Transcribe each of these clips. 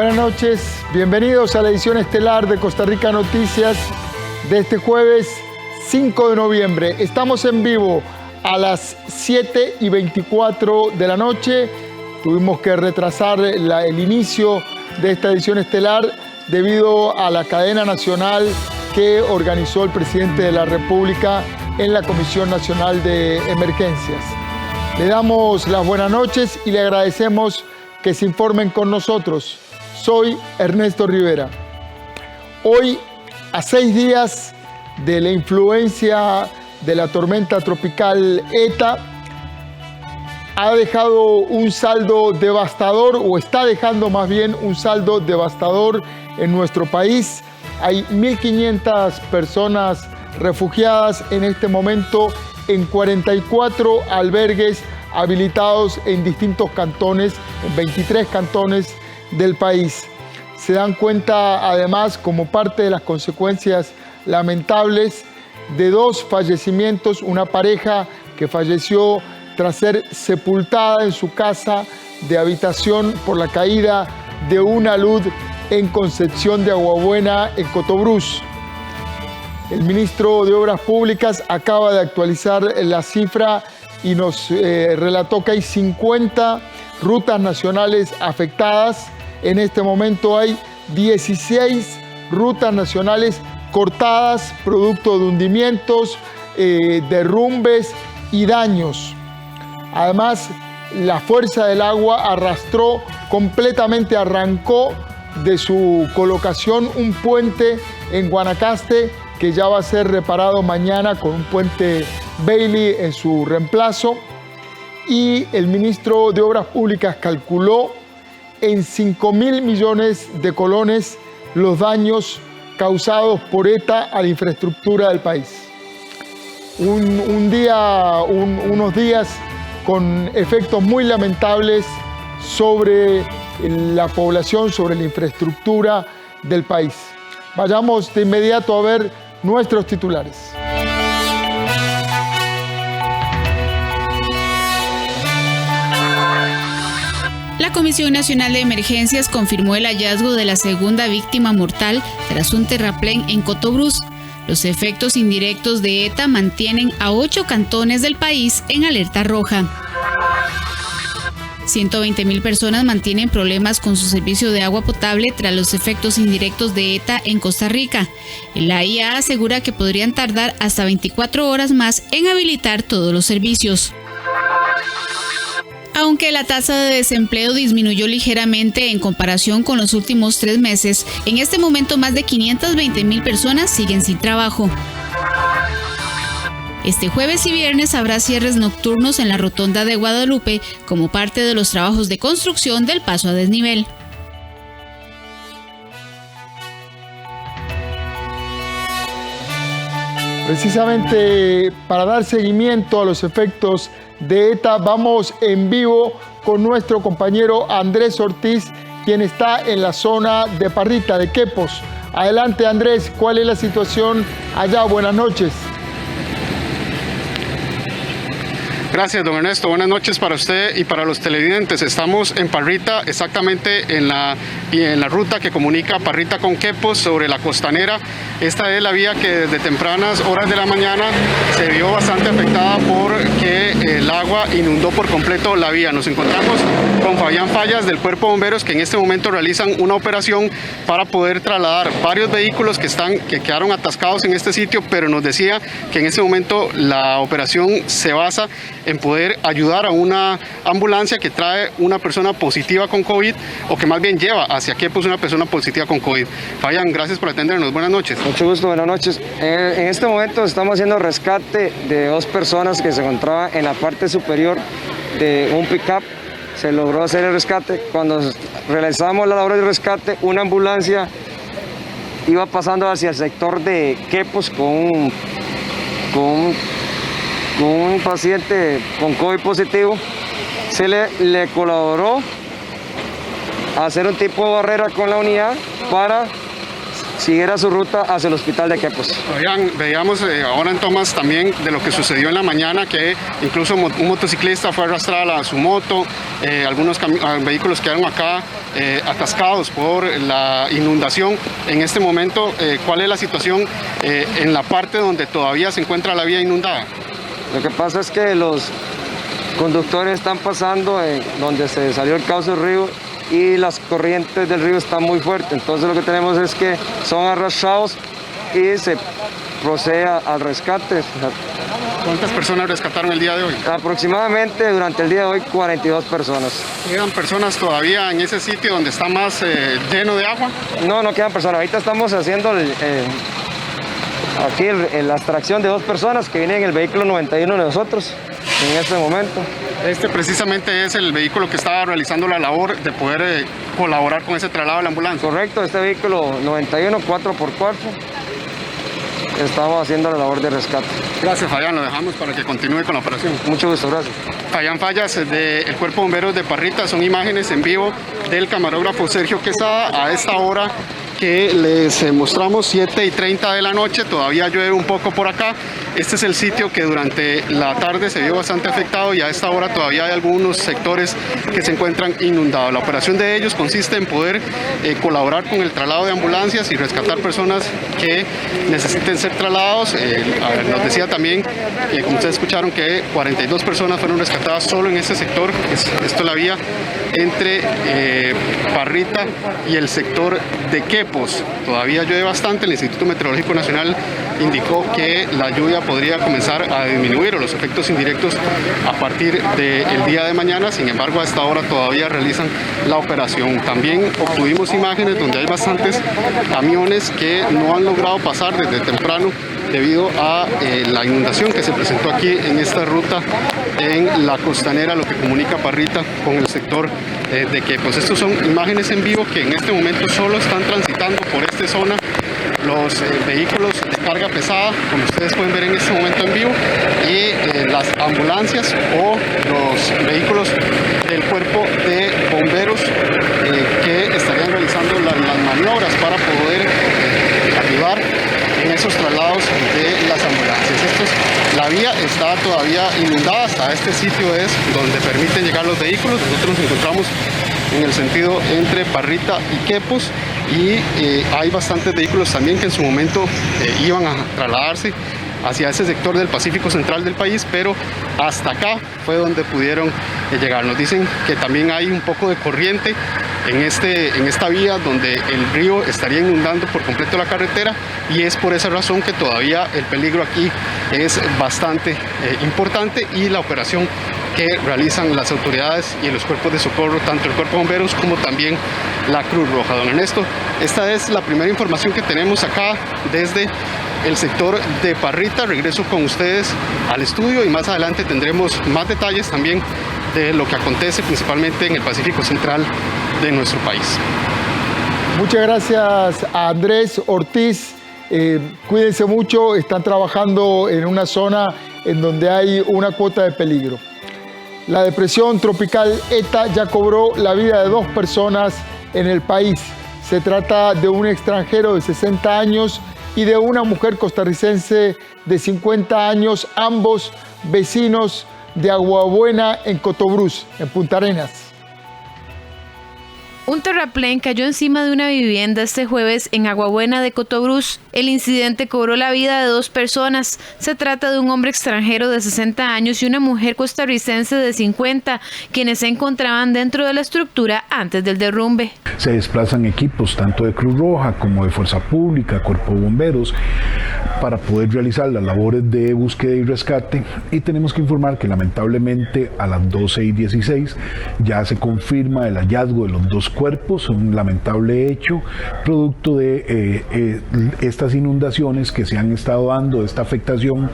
buenas noches. Bienvenidos a la edición estelar de Costa Rica Noticias de este jueves 5 de noviembre. Estamos en vivo a las 7:24 de la noche. Tuvimos que retrasar el inicio de esta edición estelar debido a la cadena nacional que organizó el presidente de la República en la Comisión Nacional de Emergencias. Le damos las buenas noches y le agradecemos que se informen con nosotros. Soy Ernesto Rivera. Hoy, a 6 días de la influencia de la tormenta tropical ETA, ha dejado un saldo devastador, o está dejando más bien un saldo devastador en nuestro país. Hay 1.500 personas refugiadas en este momento en 44 albergues habilitados en distintos cantones, en 23 cantones del país. Se dan cuenta además, como parte de las consecuencias lamentables, de 2 fallecimientos, una pareja que falleció tras ser sepultada en su casa de habitación por la caída de una luz en Concepción de Aguabuena, en Cotobruz. El ministro de Obras Públicas acaba de actualizar la cifra y nos relató que hay 50 rutas nacionales afectadas. En este momento hay 16 rutas nacionales cortadas, producto de hundimientos, derrumbes y daños. Además, la fuerza del agua arrancó de su colocación un puente en Guanacaste que ya va a ser reparado mañana con un puente Bailey en su reemplazo. Y el ministro de Obras Públicas calculó en 5.000 millones de colones los daños causados por ETA a la infraestructura del país. Unos días con efectos muy lamentables sobre la población, sobre la infraestructura del país. Vayamos de inmediato a ver nuestros titulares. La Comisión Nacional de Emergencias confirmó el hallazgo de la segunda víctima mortal tras un terraplén en Cotobruz. Los efectos indirectos de ETA mantienen a 8 cantones del país en alerta roja. 120.000 personas mantienen problemas con su servicio de agua potable tras los efectos indirectos de ETA en Costa Rica. La IA asegura que podrían tardar hasta 24 horas más en habilitar todos los servicios. Aunque la tasa de desempleo disminuyó ligeramente en comparación con los últimos 3 meses, en este momento más de 520.000 personas siguen sin trabajo. Este jueves y viernes habrá cierres nocturnos en la Rotonda de Guadalupe como parte de los trabajos de construcción del paso a desnivel. Precisamente para dar seguimiento a los efectos de ETA, vamos en vivo con nuestro compañero Andrés Ortiz, quien está en la zona de Parrita, de Quepos. Adelante, Andrés, ¿cuál es la situación allá? Buenas noches. Gracias, don Ernesto. Buenas noches para usted y para los televidentes. Estamos en Parrita, exactamente en la ruta que comunica Parrita con Quepos sobre la costanera. Esta es la vía que desde tempranas horas de la mañana se vio bastante afectada porque el agua inundó por completo la vía. Nos encontramos con Fabián Fallas del Cuerpo de Bomberos, que en este momento realizan una operación para poder trasladar varios vehículos que quedaron atascados en este sitio, pero nos decía que en este momento la operación se basa en poder ayudar a una ambulancia que trae una persona positiva con COVID, o que más bien lleva hacia Quepos una persona positiva con COVID. Fabián, gracias por atendernos. Buenas noches. Mucho gusto, buenas noches. En este momento estamos haciendo rescate de 2 personas que se encontraban en la parte superior de un pick-up. Se logró hacer el rescate. Cuando realizamos la labor de rescate, una ambulancia iba pasando hacia el sector de Quepos con un paciente con COVID positivo. Se le colaboró a hacer un tipo de barrera con la unidad para siguiera su ruta hacia el hospital de Quepos. Veíamos ahora en tomas también de lo que sucedió en la mañana, que incluso un motociclista fue arrastrado a su moto, algunos vehículos quedaron acá atascados por la inundación. En este momento, ¿cuál es la situación en la parte donde todavía se encuentra la vía inundada? Lo que pasa es que los conductores están pasando donde se salió el cauce del río y las corrientes del río están muy fuertes. Entonces lo que tenemos es que son arrastrados y se procede al rescate. ¿Cuántas personas rescataron el día de hoy? Aproximadamente durante el día de hoy 42 personas. ¿Quedan personas todavía en ese sitio donde está más lleno de agua? No quedan personas. Ahorita estamos haciendo aquí la extracción de 2 personas que vienen en el vehículo 91 de nosotros en este momento. Este precisamente es el vehículo que estaba realizando la labor de poder colaborar con ese traslado de la ambulancia. Correcto, este vehículo 91 4x4 estamos haciendo la labor de rescate. Gracias, Fabián, lo dejamos para que continúe con la operación. Mucho gusto, gracias. Fabián Fallas del Cuerpo de Bomberos de Parrita, son imágenes en vivo del camarógrafo Sergio Quesada a esta hora que les mostramos, 7:30 de la noche, todavía llueve un poco por acá. Este es el sitio que durante la tarde se vio bastante afectado y a esta hora todavía hay algunos sectores que se encuentran inundados. La operación de ellos consiste en poder colaborar con el traslado de ambulancias y rescatar personas que necesiten ser trasladados. Nos decía también, como ustedes escucharon, que 42 personas fueron rescatadas solo en este sector. Esto es la vía entre Parrita y el sector de Quepos. Todavía llueve bastante. El Instituto Meteorológico Nacional indicó que la lluvia podría comenzar a disminuir o los efectos indirectos a partir del día de mañana. Sin embargo, a esta hora todavía realizan la operación. También obtuvimos imágenes donde hay bastantes camiones que no han logrado pasar desde temprano debido a la inundación que se presentó aquí en esta ruta en la costanera, lo que comunica Parrita con el sector de Quepos. Estos son imágenes en vivo que en este momento solo están transitando por esta zona los vehículos de carga pesada, como ustedes pueden ver en este momento en vivo, y las ambulancias o los vehículos del cuerpo de bomberos que estarían realizando las maniobras para poder ayudar en esos traslados de las ambulancias. La vía está todavía inundada, hasta este sitio es donde permiten llegar los vehículos. Nosotros nos encontramos en el sentido entre Parrita y Quepos y hay bastantes vehículos también que en su momento iban a trasladarse hacia ese sector del Pacífico Central del país, pero hasta acá fue donde pudieron llegar. Nos dicen que también hay un poco de corriente en esta vía donde el río estaría inundando por completo la carretera y es por esa razón que todavía el peligro aquí es bastante importante y la operación que realizan las autoridades y los cuerpos de socorro, tanto el Cuerpo de Bomberos como también la Cruz Roja. Don Ernesto, esta es la primera información que tenemos acá desde el sector de Parrita. Regreso con ustedes al estudio y más adelante tendremos más detalles también de lo que acontece principalmente en el Pacífico Central de nuestro país. Muchas gracias a Andrés Ortiz. Cuídense mucho, están trabajando en una zona en donde hay una cuota de peligro. La depresión tropical ETA ya cobró la vida de 2 personas en el país. Se trata de un extranjero de 60 años y de una mujer costarricense de 50 años, ambos vecinos de Aguabuena en Cotobruz, en Punta Arenas. Un terraplén cayó encima de una vivienda este jueves en Aguabuena de Cotobruz. El incidente cobró la vida de 2 personas. Se trata de un hombre extranjero de 60 años y una mujer costarricense de 50, quienes se encontraban dentro de la estructura antes del derrumbe. Se desplazan equipos tanto de Cruz Roja como de Fuerza Pública, Cuerpo de Bomberos, para poder realizar las labores de búsqueda y rescate, y tenemos que informar que lamentablemente a las 12:16 ya se confirma el hallazgo de los 2 cuerpos, un lamentable hecho producto de estas inundaciones que se han estado dando, esta afectación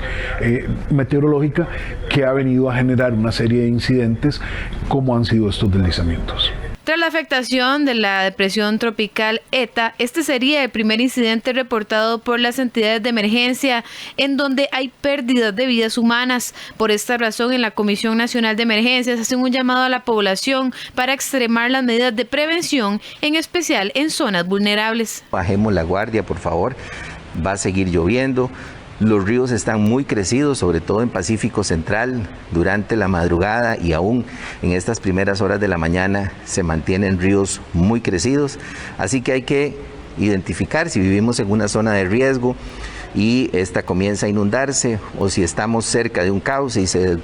meteorológica que ha venido a generar una serie de incidentes como han sido estos deslizamientos. Tras la afectación de la depresión tropical ETA, este sería el primer incidente reportado por las entidades de emergencia en donde hay pérdidas de vidas humanas. Por esta razón, en la Comisión Nacional de Emergencias hacen un llamado a la población para extremar las medidas de prevención, en especial en zonas vulnerables. Bajemos la guardia, por favor. Va a seguir lloviendo. Los ríos están muy crecidos, sobre todo en Pacífico Central, durante la madrugada y aún en estas primeras horas de la mañana se mantienen ríos muy crecidos, así que hay que identificar si vivimos en una zona de riesgo y esta comienza a inundarse, o si estamos cerca de un cauce y se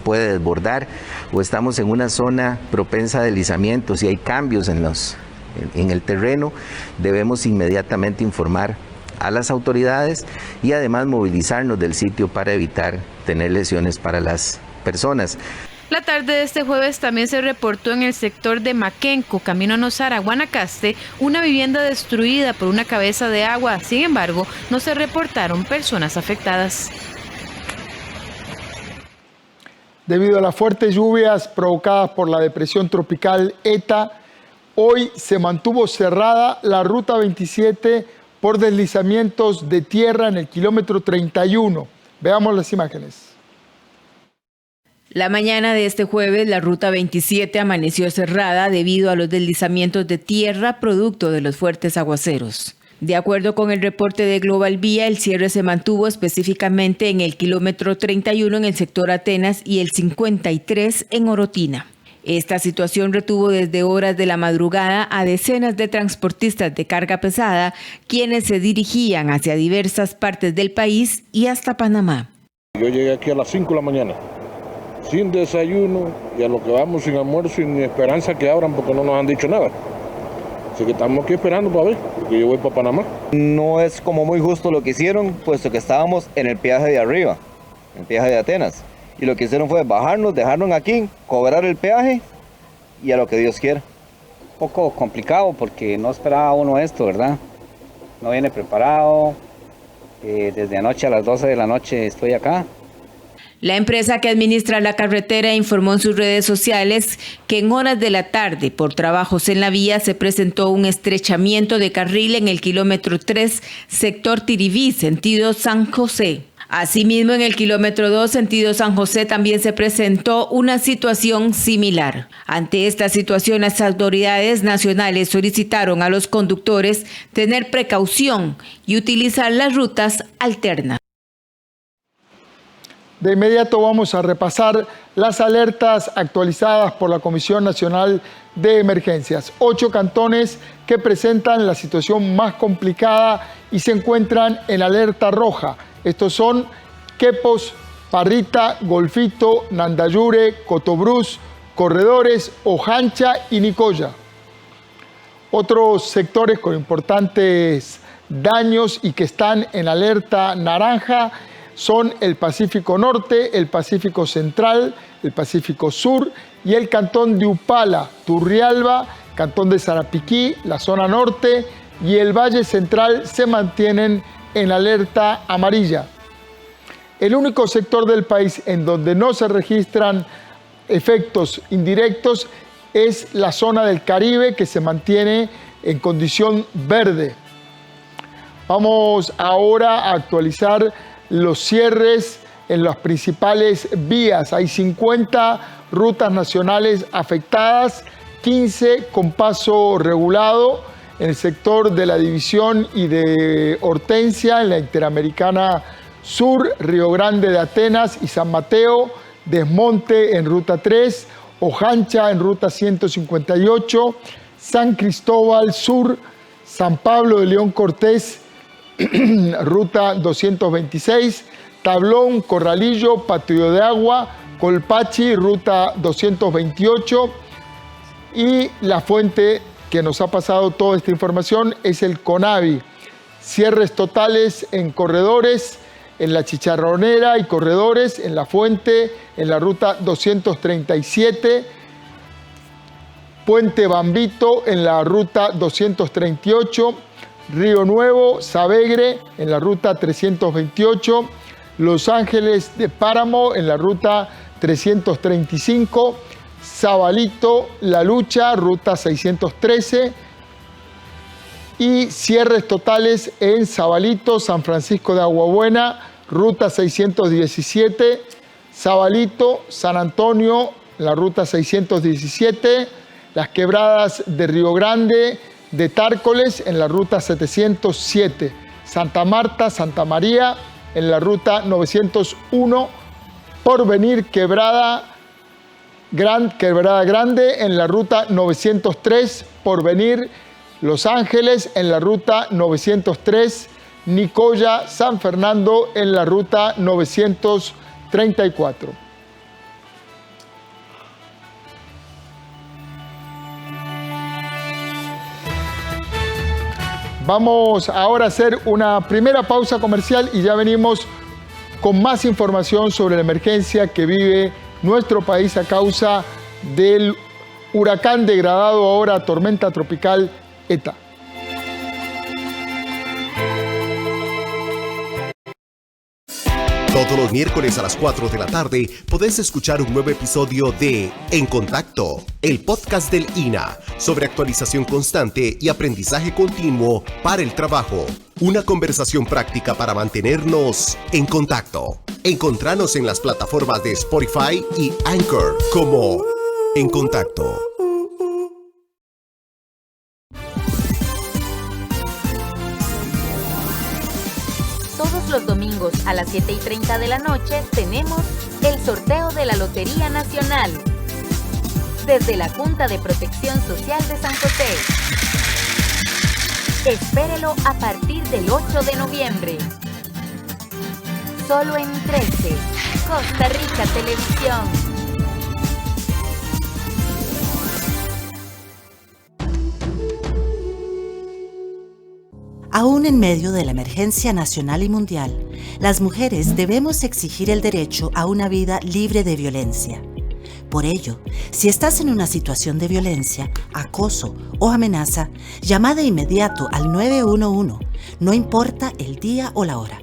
puede desbordar, o estamos en una zona propensa a deslizamientos y hay cambios en el terreno, debemos inmediatamente informar a las autoridades y además movilizarnos del sitio para evitar tener lesiones para las personas. La tarde de este jueves también se reportó en el sector de Maquenco, camino a Nosara, Guanacaste, una vivienda destruida por una cabeza de agua. Sin embargo, no se reportaron personas afectadas. Debido a las fuertes lluvias provocadas por la depresión tropical ETA, hoy se mantuvo cerrada la Ruta 27 por deslizamientos de tierra en el kilómetro 31. Veamos las imágenes. La mañana de este jueves, la Ruta 27 amaneció cerrada debido a los deslizamientos de tierra producto de los fuertes aguaceros. De acuerdo con el reporte de Global Vía, el cierre se mantuvo específicamente en el kilómetro 31 en el sector Atenas y el 53 en Orotina. Esta situación retuvo desde horas de la madrugada a decenas de transportistas de carga pesada, quienes se dirigían hacia diversas partes del país y hasta Panamá. Yo llegué aquí a las 5 de la mañana, sin desayuno, y a lo que vamos sin almuerzo y ni esperanza que abran porque no nos han dicho nada. Así que estamos aquí esperando para ver, porque yo voy para Panamá. No es como muy justo lo que hicieron, puesto que estábamos en el peaje de arriba, en el peaje de Atenas. Y lo que hicieron fue bajarnos, dejarnos aquí, cobrar el peaje y a lo que Dios quiera. Un poco complicado porque no esperaba uno esto, ¿verdad? No viene preparado. Desde anoche a las 12 de la noche estoy acá. La empresa que administra la carretera informó en sus redes sociales que en horas de la tarde, por trabajos en la vía, se presentó un estrechamiento de carril en el kilómetro 3, sector Tiribí, sentido San José. Asimismo, en el kilómetro 2, sentido San José, también se presentó una situación similar. Ante esta situación, las autoridades nacionales solicitaron a los conductores tener precaución y utilizar las rutas alternas. De inmediato vamos a repasar las alertas actualizadas por la Comisión Nacional de Emergencias. 8 cantones que presentan la situación más complicada y se encuentran en alerta roja. Estos son Quepos, Parrita, Golfito, Nandayure, Cotobruz, Corredores, Ojancha y Nicoya. Otros sectores con importantes daños y que están en alerta naranja son el Pacífico Norte, el Pacífico Central, el Pacífico Sur y el cantón de Upala, Turrialba, cantón de Sarapiquí, la zona norte y el Valle Central se mantienen en alerta amarilla. El único sector del país en donde no se registran efectos indirectos es la zona del Caribe, que se mantiene en condición verde. Vamos ahora a actualizar los cierres en las principales vías. Hay 50 rutas nacionales afectadas, 15 con paso regulado en el sector de la División y de Hortensia, en la Interamericana Sur, Río Grande de Atenas y San Mateo, Desmonte en Ruta 3, Ojancha en Ruta 158, San Cristóbal Sur, San Pablo de León Cortés, Ruta 226, Tablón, Corralillo, Patio de Agua, Colpachi, Ruta 228 y la fuente que nos ha pasado toda esta información es el CONAVI. Cierres totales en Corredores, en la Chicharronera y Corredores, en la fuente, en la Ruta 237, Puente Bambito en la Ruta 238, Río Nuevo, Savegre en la Ruta 328, Los Ángeles de Páramo en la Ruta 335, Zabalito, La Lucha, Ruta 613 y cierres totales en Zabalito, San Francisco de Aguabuena, Ruta 617, Zabalito, San Antonio, la Ruta 617, Las Quebradas de Río Grande, de Tárcoles en la Ruta 707, Santa Marta, Santa María en la ruta 901, Porvenir Quebrada Grande en la ruta 903, Porvenir Los Ángeles en la ruta 903, Nicoya San Fernando en la ruta 934. Vamos ahora a hacer una primera pausa comercial y ya venimos con más información sobre la emergencia que vive nuestro país a causa del huracán degradado ahora a tormenta tropical ETA. Todos los miércoles a las 4 de la tarde podés escuchar un nuevo episodio de En Contacto, el podcast del INAH, sobre actualización constante y aprendizaje continuo para el trabajo. Una conversación práctica para mantenernos en contacto. Encontranos en las plataformas de Spotify y Anchor como En Contacto. Todos los domingos a las 7:30 de la noche tenemos el sorteo de la Lotería Nacional. Desde la Junta de Protección Social de San José. Espérelo a partir del 8 de noviembre. Solo en 13. Costa Rica Televisión. Aún en medio de la emergencia nacional y mundial, las mujeres debemos exigir el derecho a una vida libre de violencia. Por ello, si estás en una situación de violencia, acoso o amenaza, llama de inmediato al 911, no importa el día o la hora.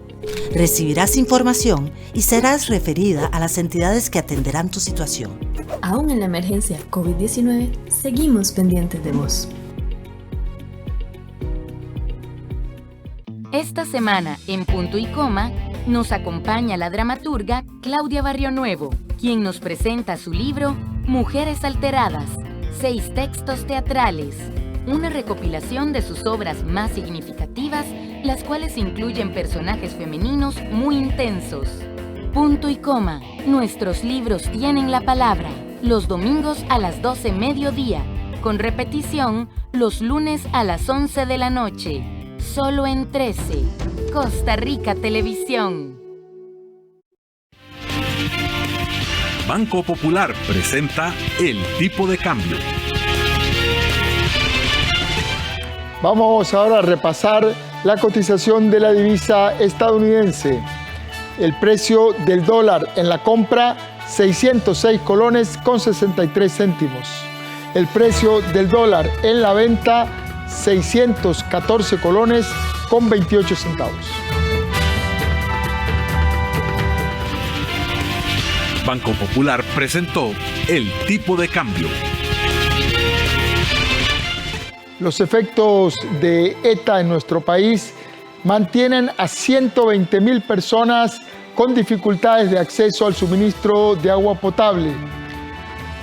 Recibirás información y serás referida a las entidades que atenderán tu situación. Aún en la emergencia COVID-19, seguimos pendientes de vos. Esta semana, en Punto y Coma, nos acompaña la dramaturga Claudia Barrionuevo, quien nos presenta su libro Mujeres Alteradas, 6 textos teatrales, una recopilación de sus obras más significativas, las cuales incluyen personajes femeninos muy intensos. Punto y Coma, nuestros libros tienen la palabra, los domingos a las 12 mediodía, con repetición los lunes a las 11 de la noche. Solo en 13. Costa Rica Televisión. Banco Popular presenta El Tipo de Cambio. Vamos ahora a repasar la cotización de la divisa estadounidense. El precio del dólar en la compra, 606 colones con 63 céntimos. El precio del dólar en la venta, 614 colones con 28 centavos. Banco Popular presentó El Tipo de Cambio. Los efectos de ETA en nuestro país mantienen a 120,000 personas con dificultades de acceso al suministro de agua potable.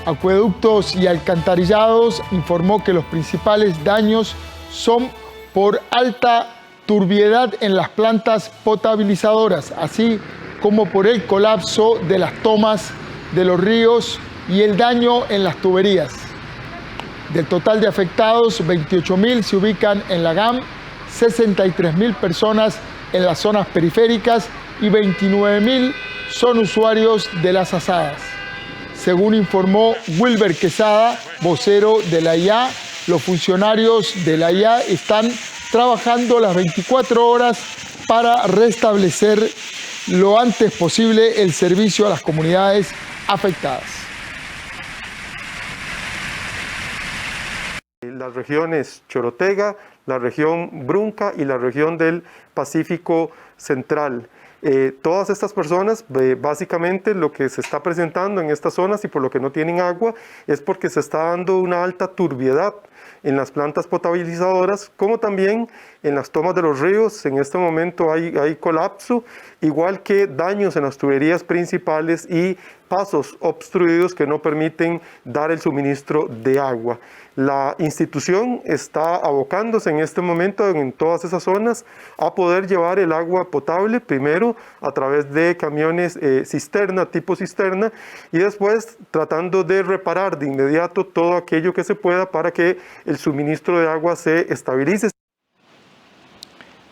Acueductos y Alcantarillados informó que los principales daños son por alta turbiedad en las plantas potabilizadoras, así como por el colapso de las tomas de los ríos y el daño en las tuberías. Del total de afectados, 28,000 se ubican en la GAM, 63,000 personas en las zonas periféricas y 29,000 son usuarios de las asadas. Según informó Wilber Quesada, vocero de la IA, los funcionarios de la IA están trabajando las 24 horas para restablecer lo antes posible el servicio a las comunidades afectadas. Las regiones Chorotega, la región Brunca y la región del Pacífico Central. Todas estas personas, básicamente lo que se está presentando en estas zonas y por lo que no tienen agua es porque se está dando una alta turbiedad en las plantas potabilizadoras, como también en las tomas de los ríos. En este momento hay colapso, igual que daños en las tuberías principales y pasos obstruidos que no permiten dar el suministro de agua. La institución está abocándose en este momento en todas esas zonas a poder llevar el agua potable, primero a través de camiones cisterna, tipo cisterna, y después tratando de reparar de inmediato todo aquello que se pueda para que el suministro de agua se estabilice.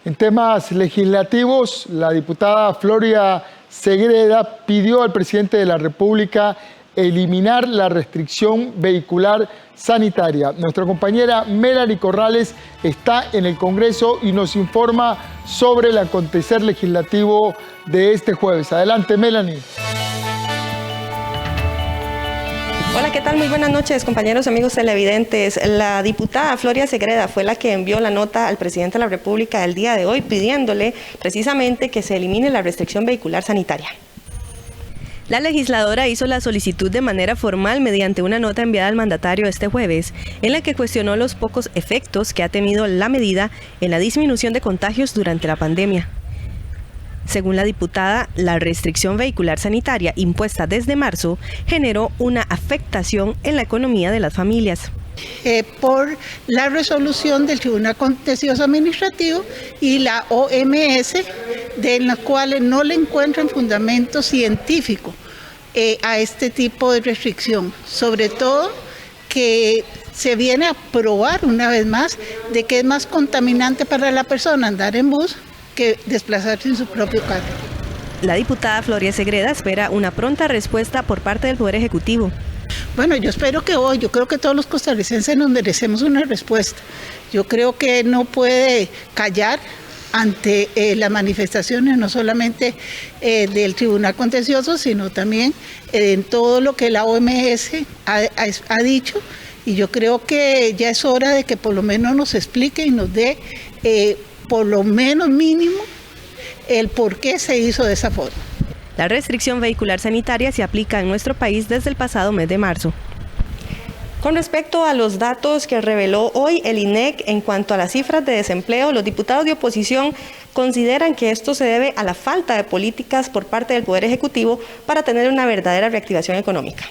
En temas legislativos, la diputada Floria Segreda pidió al presidente de la República eliminar la restricción vehicular sanitaria. Nuestra compañera Melanie Corrales está en el Congreso y nos informa sobre el acontecer legislativo de este jueves. Adelante, Melanie. Hola, ¿qué tal? Muy buenas noches, compañeros, amigos televidentes. La diputada Floria Segreda fue la que envió la nota al presidente de la República el día de hoy pidiéndole precisamente que se elimine la restricción vehicular sanitaria. La legisladora hizo la solicitud de manera formal mediante una nota enviada al mandatario este jueves, en la que cuestionó los pocos efectos que ha tenido la medida en la disminución de contagios durante la pandemia. Según la diputada, la restricción vehicular sanitaria impuesta desde marzo generó una afectación en la economía de las familias. Por la resolución del Tribunal Contencioso Administrativo y la OMS, de las cuales no le encuentran fundamento científico a este tipo de restricción, sobre todo que se viene a probar una vez más de que es más contaminante para la persona andar en bus que desplazarse en su propio carro. La diputada Floria Segreda espera una pronta respuesta por parte del Poder Ejecutivo. Bueno, yo espero que hoy, yo creo que todos los costarricenses nos merecemos una respuesta. Yo creo que no puede callar ante las manifestaciones, no solamente del Tribunal Contencioso, sino también en todo lo que la OMS ha dicho. Y yo creo que ya es hora de que por lo menos nos explique y nos dé, por lo menos mínimo, el por qué se hizo de esa forma. La restricción vehicular sanitaria se aplica en nuestro país desde el pasado mes de marzo. Con respecto a los datos que reveló hoy el INEC en cuanto a las cifras de desempleo, los diputados de oposición consideran que esto se debe a la falta de políticas por parte del Poder Ejecutivo para tener una verdadera reactivación económica.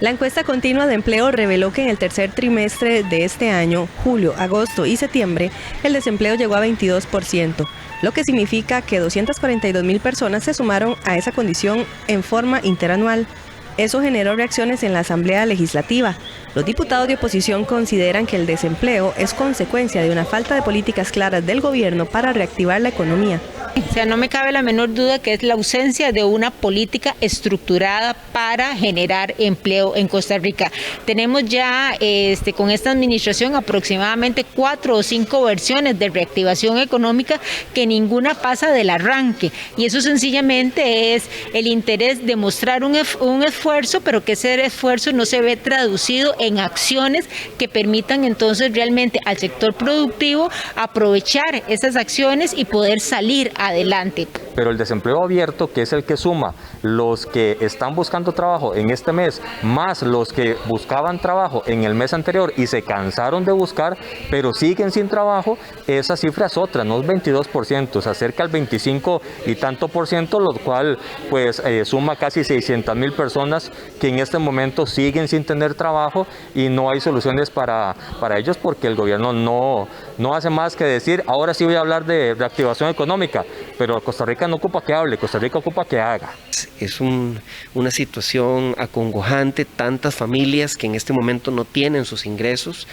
La encuesta continua de empleo reveló que en el tercer trimestre de este año, julio, agosto y septiembre, el desempleo llegó a 22%, lo que significa que 242,000 personas se sumaron a esa condición en forma interanual. Eso generó reacciones en la Asamblea Legislativa. Los diputados de oposición consideran que el desempleo es consecuencia de una falta de políticas claras del gobierno para reactivar la economía. O sea, no me cabe la menor duda que es la ausencia de una política estructurada para generar empleo en Costa Rica. Tenemos ya con esta administración aproximadamente 4 o 5 versiones de reactivación económica que ninguna pasa del arranque, y eso sencillamente es el interés de mostrar un esfuerzo, pero que ese esfuerzo no se ve traducido en acciones que permitan entonces realmente al sector productivo aprovechar esas acciones y poder salir adelante. Pero el desempleo abierto, que es el que suma los que están buscando trabajo en este mes, más los que buscaban trabajo en el mes anterior y se cansaron de buscar, pero siguen sin trabajo, esa cifra es otra, no es 22%, se acerca al 25 y tanto por ciento, lo cual pues suma casi 600,000 personas que en este momento siguen sin tener trabajo y no hay soluciones para ellos, porque el gobierno no hace más que decir, ahora sí voy a hablar de reactivación económica, pero Costa Rica no ocupa que hable, Costa Rica ocupa que haga. Es una situación acongojante, tantas familias que en este momento no tienen sus ingresos,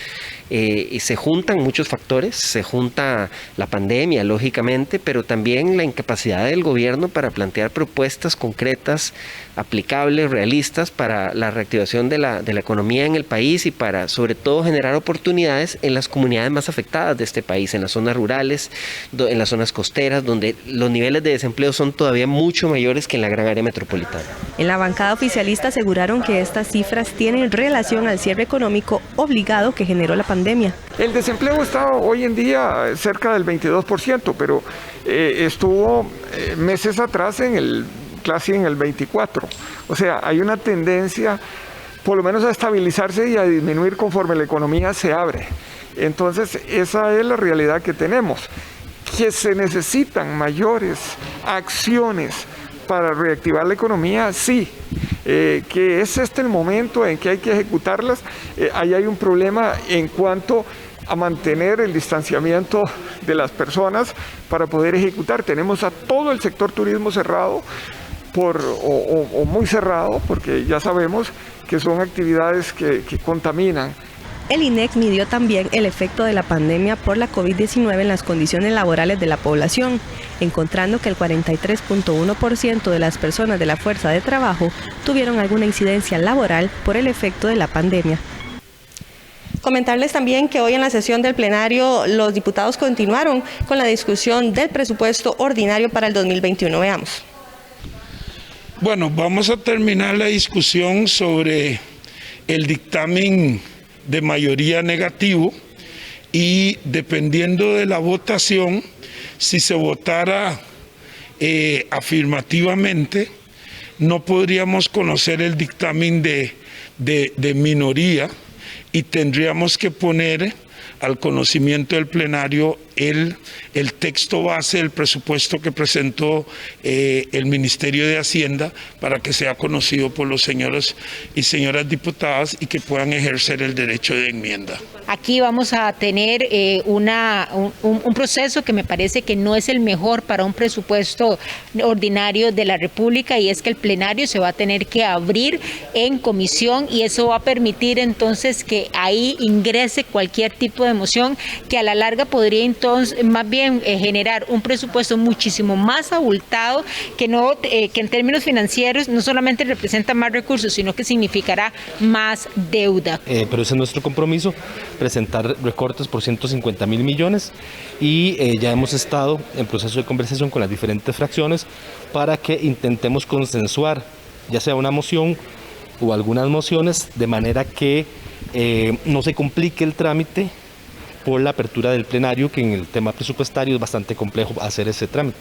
y se juntan muchos factores, se junta la pandemia lógicamente, pero también la incapacidad del gobierno para plantear propuestas concretas, aplicables, realistas para la reactivación de la economía en el país y para sobre todo generar oportunidades en las comunidades más afectadas de este país, en las zonas rurales, en las zonas costeras, donde los niveles de desempleo son todavía mucho mayores que en la gran área metropolitana. En la bancada oficialista aseguraron que estas cifras tienen relación al cierre económico obligado que generó la pandemia. El desempleo está hoy en día cerca del 22%, pero estuvo meses atrás casi en el 24%. O sea, hay una tendencia por lo menos a estabilizarse y a disminuir conforme la economía se abre. Entonces, esa es la realidad que tenemos. Que se necesitan mayores acciones para reactivar la economía, sí. que es este el momento en que hay que ejecutarlas, ahí hay un problema en cuanto a mantener el distanciamiento de las personas para poder ejecutar. Tenemos a todo el sector turismo cerrado o muy cerrado, porque ya sabemos que son actividades que contaminan. El INEC midió también el efecto de la pandemia por la COVID-19 en las condiciones laborales de la población, encontrando que el 43.1% de las personas de la fuerza de trabajo tuvieron alguna incidencia laboral por el efecto de la pandemia. Comentarles también que hoy en la sesión del plenario los diputados continuaron con la discusión del presupuesto ordinario para el 2021. Veamos. Bueno, vamos a terminar la discusión sobre el dictamen de mayoría negativo y dependiendo de la votación, si se votara afirmativamente, no podríamos conocer el dictamen de minoría y tendríamos que poner al conocimiento del plenario el texto base del presupuesto que presentó el Ministerio de Hacienda para que sea conocido por los señores y señoras diputadas y que puedan ejercer el derecho de enmienda. Aquí vamos a tener un proceso que me parece que no es el mejor para un presupuesto ordinario de la República, y es que el plenario se va a tener que abrir en comisión y eso va a permitir entonces que ahí ingrese cualquier tipo de moción que a la larga podría entonces más bien generar un presupuesto muchísimo más abultado que en términos financieros no solamente representa más recursos, sino que significará más deuda. Pero ese es nuestro compromiso, presentar recortes por 150.000 millones y ya hemos estado en proceso de conversación con las diferentes fracciones para que intentemos consensuar ya sea una moción o algunas mociones de manera que no se complique el trámite por la apertura del plenario, que en el tema presupuestario es bastante complejo hacer ese trámite.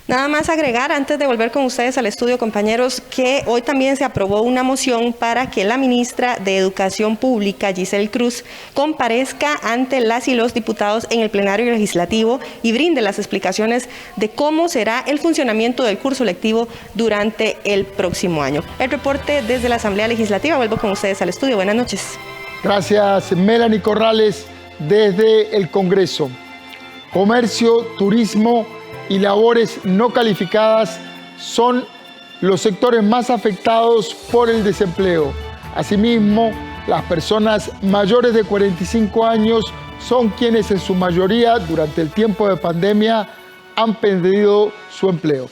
Nada más agregar, antes de volver con ustedes al estudio, compañeros, que hoy también se aprobó una moción para que la ministra de Educación Pública, Giselle Cruz, comparezca ante las y los diputados en el plenario legislativo y brinde las explicaciones de cómo será el funcionamiento del curso lectivo durante el próximo año. El reporte desde la Asamblea Legislativa. Vuelvo con ustedes al estudio. Buenas noches. Gracias, Melanie Corrales, desde el Congreso. Comercio, turismo y labores no calificadas son los sectores más afectados por el desempleo. Asimismo, las personas mayores de 45 años son quienes en su mayoría durante el tiempo de pandemia han perdido su empleo.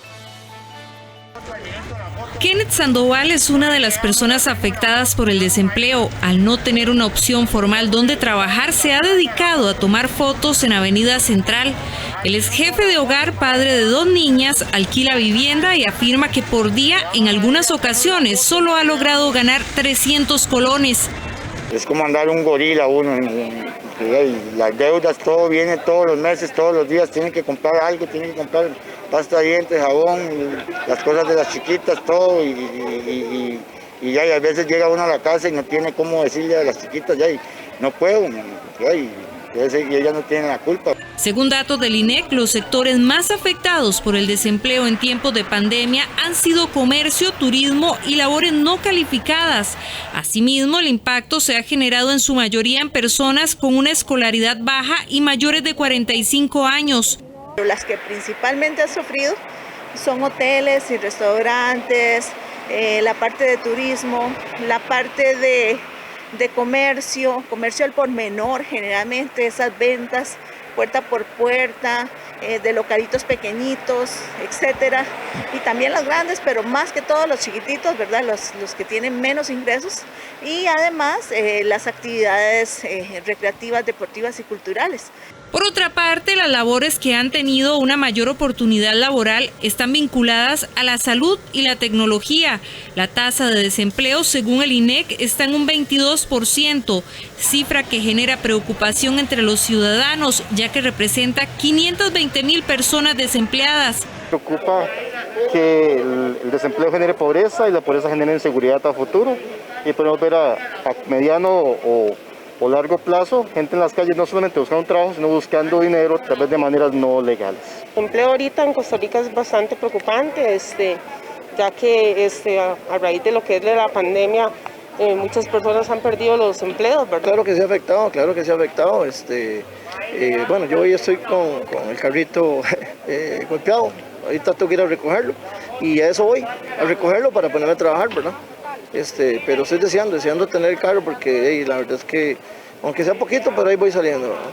Kenneth Sandoval es una de las personas afectadas por el desempleo. Al no tener una opción formal donde trabajar, se ha dedicado a tomar fotos en Avenida Central. Él es jefe de hogar, padre de 2 niñas, alquila vivienda y afirma que por día, en algunas ocasiones, solo ha logrado ganar 300 colones. Es como andar un gorila uno. Las deudas, todo viene todos los meses, todos los días. Tienen que comprar algo, tienen que comprar pasta de dientes, jabón, las cosas de las chiquitas, todo. Y ya y a veces llega uno a la casa y no tiene cómo decirle a las chiquitas, ya, y no puedo, y ella no tiene la culpa. Según datos del INEC, los sectores más afectados por el desempleo en tiempos de pandemia han sido comercio, turismo y labores no calificadas. Asimismo, el impacto se ha generado en su mayoría en personas con una escolaridad baja y mayores de 45 años. Las que principalmente han sufrido son hoteles y restaurantes, la parte de turismo, la parte de comercio al por menor, generalmente esas ventas puerta por puerta, de localitos pequeñitos, etcétera, y también los grandes, pero más que todo los chiquititos, ¿verdad? Los que tienen menos ingresos, y además las actividades recreativas, deportivas y culturales. Por otra parte, las labores que han tenido una mayor oportunidad laboral están vinculadas a la salud y la tecnología. La tasa de desempleo, según el INEC, está en un 22%, cifra que genera preocupación entre los ciudadanos, ya que representa 520,000 personas desempleadas. Preocupa que el desempleo genere pobreza y la pobreza genere inseguridad a futuro, y podemos ver a mediano o largo plazo, gente en las calles no solamente buscando un trabajo, sino buscando dinero, tal vez de maneras no legales. El empleo ahorita en Costa Rica es bastante preocupante. ya que a raíz de lo que es de la pandemia, muchas personas han perdido los empleos, ¿verdad? Claro que se ha afectado, bueno, yo hoy estoy con el carrito golpeado, ahorita tengo que ir a recogerlo y a eso voy, a recogerlo para ponerme a trabajar, ¿verdad? Pero estoy deseando tener el carro porque la verdad es que, aunque sea poquito, pero ahí voy saliendo, ¿verdad?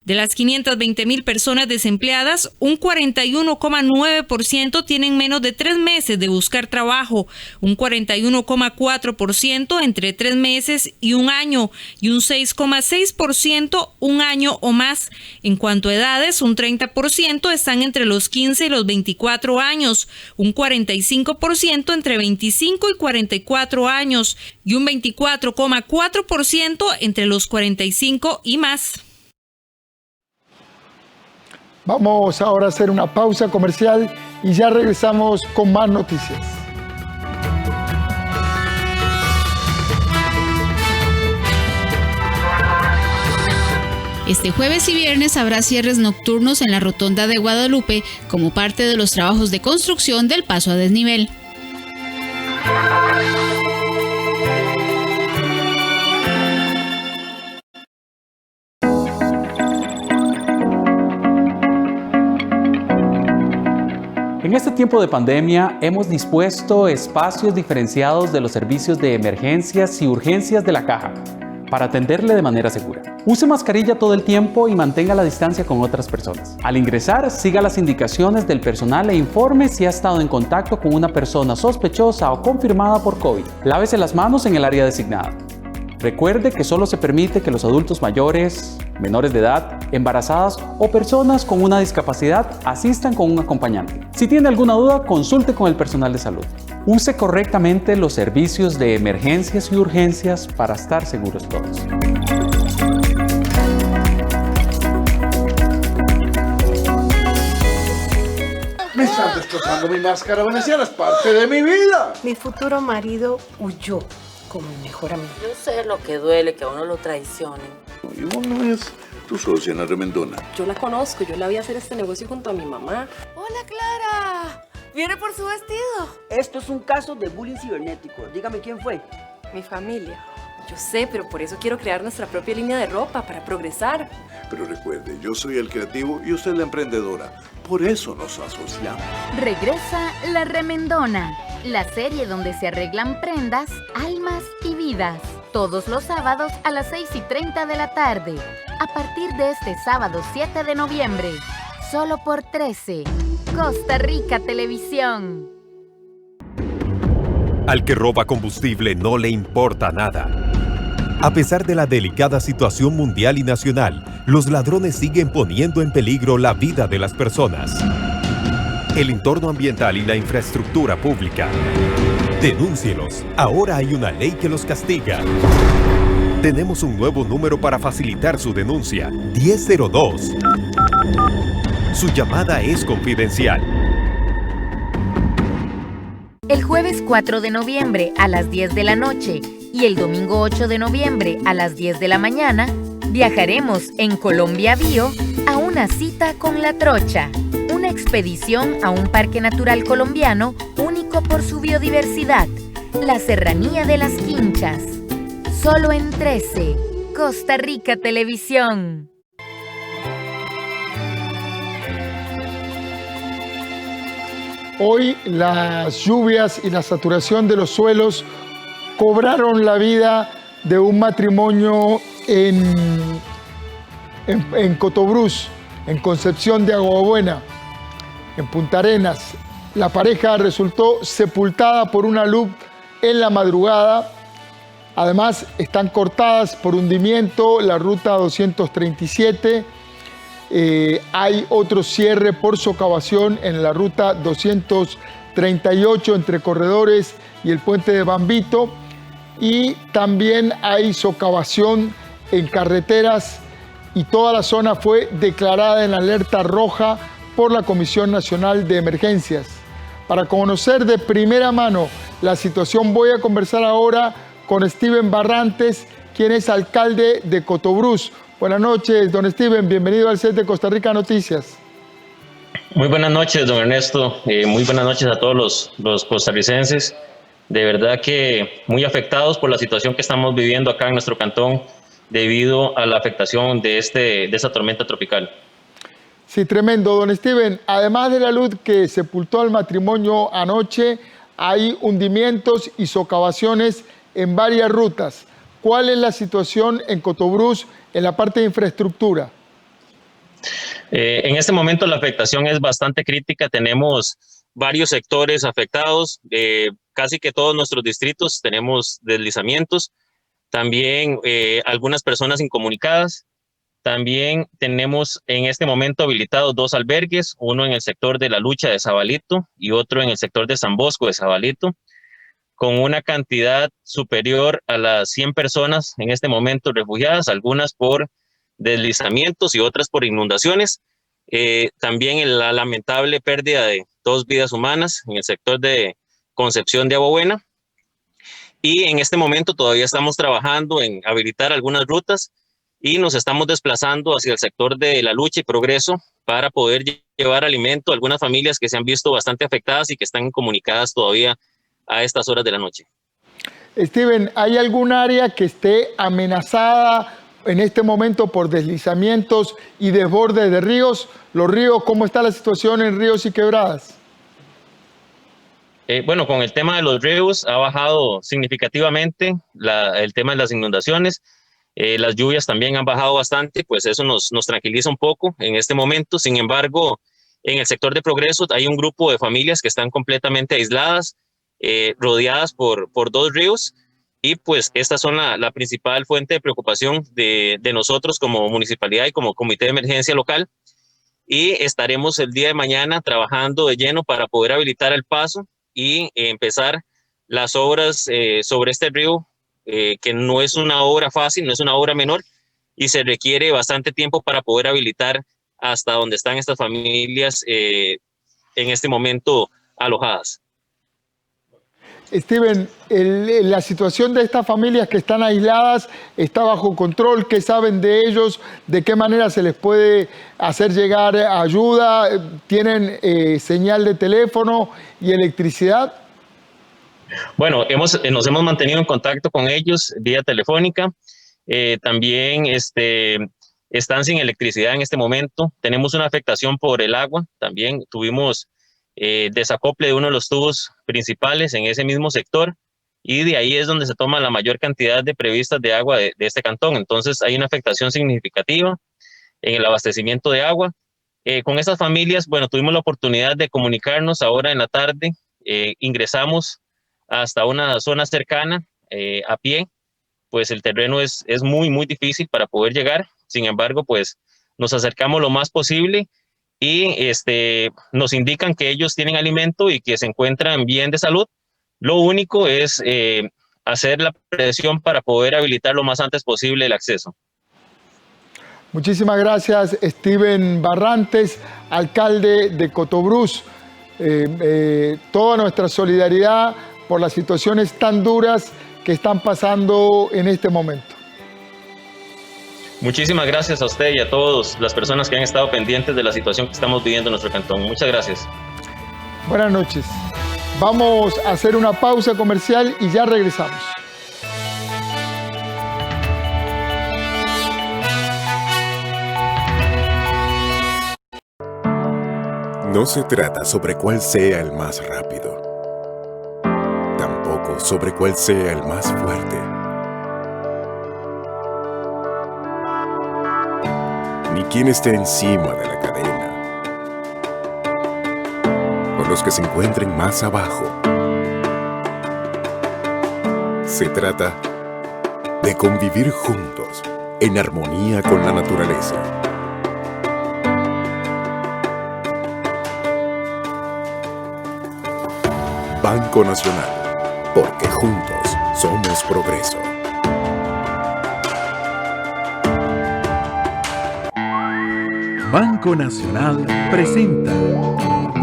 De las 520,000 personas desempleadas, un 41,9% tienen menos de 3 meses de buscar trabajo, un 41,4% entre 3 meses y un año y un 6,6% un año o más. En cuanto a edades, un 30% están entre los 15 y los 24 años, un 45% entre 25 y 44 años y un 24,4% entre los 45 y más. Vamos ahora a hacer una pausa comercial y ya regresamos con más noticias. Este jueves y viernes habrá cierres nocturnos en la Rotonda de Guadalupe como parte de los trabajos de construcción del paso a desnivel. En este tiempo de pandemia hemos dispuesto espacios diferenciados de los servicios de emergencias y urgencias de la Caja para atenderle de manera segura. Use mascarilla todo el tiempo y mantenga la distancia con otras personas. Al ingresar, siga las indicaciones del personal e informe si ha estado en contacto con una persona sospechosa o confirmada por COVID. Lávese las manos en el área designada. Recuerde que solo se permite que los adultos mayores, menores de edad, embarazadas o personas con una discapacidad asistan con un acompañante. Si tiene alguna duda, consulte con el personal de salud. Use correctamente los servicios de emergencias y urgencias para estar seguros todos. Me están destrozando mi máscara veneciana, es parte de mi vida. Mi futuro marido huyó como mi mejor amigo. Yo sé lo que duele que a uno lo traicionen. Y vos no es tu socia, Ana Remendona. Yo la conozco, yo la vi hacer este negocio junto a mi mamá. ¡Hola, Clara! ¿Viene por su vestido? Esto es un caso de bullying cibernético. Dígame quién fue. Mi familia. Yo sé, pero por eso quiero crear nuestra propia línea de ropa para progresar. Pero recuerde, yo soy el creativo y usted la emprendedora. Por eso nos asociamos. Regresa La Remendona, la serie donde se arreglan prendas, almas y vidas. Todos los sábados a las 6:30 de la tarde. A partir de este sábado 7 de noviembre. Solo por 13. Costa Rica Televisión. Al que roba combustible no le importa nada. A pesar de la delicada situación mundial y nacional, los ladrones siguen poniendo en peligro la vida de las personas, el entorno ambiental y la infraestructura pública. Denúncielos. Ahora hay una ley que los castiga. Tenemos un nuevo número para facilitar su denuncia: 1002. Su llamada es confidencial. El jueves 4 de noviembre a las 10 de la noche y el domingo 8 de noviembre a las 10 de la mañana, viajaremos en Colombia Bio a una cita con la trocha, una expedición a un parque natural colombiano único por su biodiversidad, la Serranía de las Quinchas. Solo en 13, Costa Rica Televisión. Hoy las lluvias y la saturación de los suelos cobraron la vida de un matrimonio en Cotobruz, en Concepción de Aguabuena, en Punta Arenas. La pareja resultó sepultada por una luz en la madrugada. Además, están cortadas por hundimiento la ruta 237. Hay otro cierre por socavación en la ruta 238 entre Corredores y el puente de Bambito, y también hay socavación en carreteras, y toda la zona fue declarada en alerta roja por la Comisión Nacional de Emergencias. Para conocer de primera mano la situación, voy a conversar ahora con Steven Barrantes, quien es alcalde de Cotobruz. Buenas noches, don Steven, bienvenido al set de Costa Rica Noticias. Muy buenas noches, don Ernesto. Muy buenas noches a todos los costarricenses. De verdad que muy afectados por la situación que estamos viviendo acá en nuestro cantón debido a la afectación de esta tormenta tropical. Sí, tremendo, don Steven. Además de la luz que sepultó el matrimonio anoche, hay hundimientos y socavaciones en varias rutas. ¿Cuál es la situación en Cotobruz en la parte de infraestructura? En este momento la afectación es bastante crítica. Tenemos varios sectores afectados. Casi que todos nuestros distritos tenemos deslizamientos. También algunas personas incomunicadas. También tenemos en este momento habilitados 2 albergues, uno en el sector de La Lucha de Sabalito y otro en el sector de San Bosco de Sabalito, con una cantidad superior a las 100 personas en este momento refugiadas, algunas por deslizamientos y otras por inundaciones. También la lamentable pérdida de 2 vidas humanas en el sector de Concepción de Agua Buena. Y en este momento todavía estamos trabajando en habilitar algunas rutas y nos estamos desplazando hacia el sector de La Lucha y Progreso para poder llevar alimento a algunas familias que se han visto bastante afectadas y que están incomunicadas todavía a estas horas de la noche. Steven, ¿hay algún área que esté amenazada en este momento por deslizamientos y desbordes de ríos? Los ríos, ¿cómo está la situación en ríos y quebradas? Bueno, con el tema de los ríos ha bajado significativamente el tema de las inundaciones. Las lluvias también han bajado bastante, pues eso nos tranquiliza un poco en este momento. Sin embargo, en el sector de Progreso hay un grupo de familias que están completamente aisladas, rodeadas por 2 ríos, y pues estas son la principal fuente de preocupación de nosotros como municipalidad y como comité de emergencia local, y estaremos el día de mañana trabajando de lleno para poder habilitar el paso y empezar las obras sobre este río, que no es una obra fácil, no es una obra menor, y se requiere bastante tiempo para poder habilitar hasta donde están estas familias en este momento alojadas. Steven, la situación de estas familias que están aisladas está bajo control. ¿Qué saben de ellos? ¿De qué manera se les puede hacer llegar ayuda? ¿Tienen señal de teléfono y electricidad? Bueno, nos hemos mantenido en contacto con ellos vía telefónica. También están sin electricidad en este momento. Tenemos una afectación por el agua. También tuvimos desacople de uno de los tubos principales en ese mismo sector, y de ahí es donde se toma la mayor cantidad de previstas de agua de este cantón. Entonces hay una afectación significativa en el abastecimiento de agua. Con estas familias, bueno, tuvimos la oportunidad de comunicarnos ahora en la tarde. Ingresamos hasta una zona cercana a pie, pues el terreno es muy, muy difícil para poder llegar. Sin embargo, pues nos acercamos lo más posible y nos indican que ellos tienen alimento y que se encuentran bien de salud. Lo único es hacer la presión para poder habilitar lo más antes posible el acceso. Muchísimas gracias, Steven Barrantes, alcalde de Cotobruz. Toda nuestra solidaridad por las situaciones tan duras que están pasando en este momento. Muchísimas gracias a usted y a todas las personas que han estado pendientes de la situación que estamos viviendo en nuestro cantón. Muchas gracias. Buenas noches. Vamos a hacer una pausa comercial y ya regresamos. No se trata sobre cuál sea el más rápido, tampoco sobre cuál sea el más fuerte, ni quién esté encima de la cadena, o los que se encuentren más abajo. Se trata de convivir juntos, en armonía con la naturaleza. Banco Nacional, porque juntos somos progreso. Banco Nacional presenta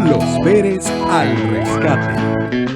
Los Pérez al rescate.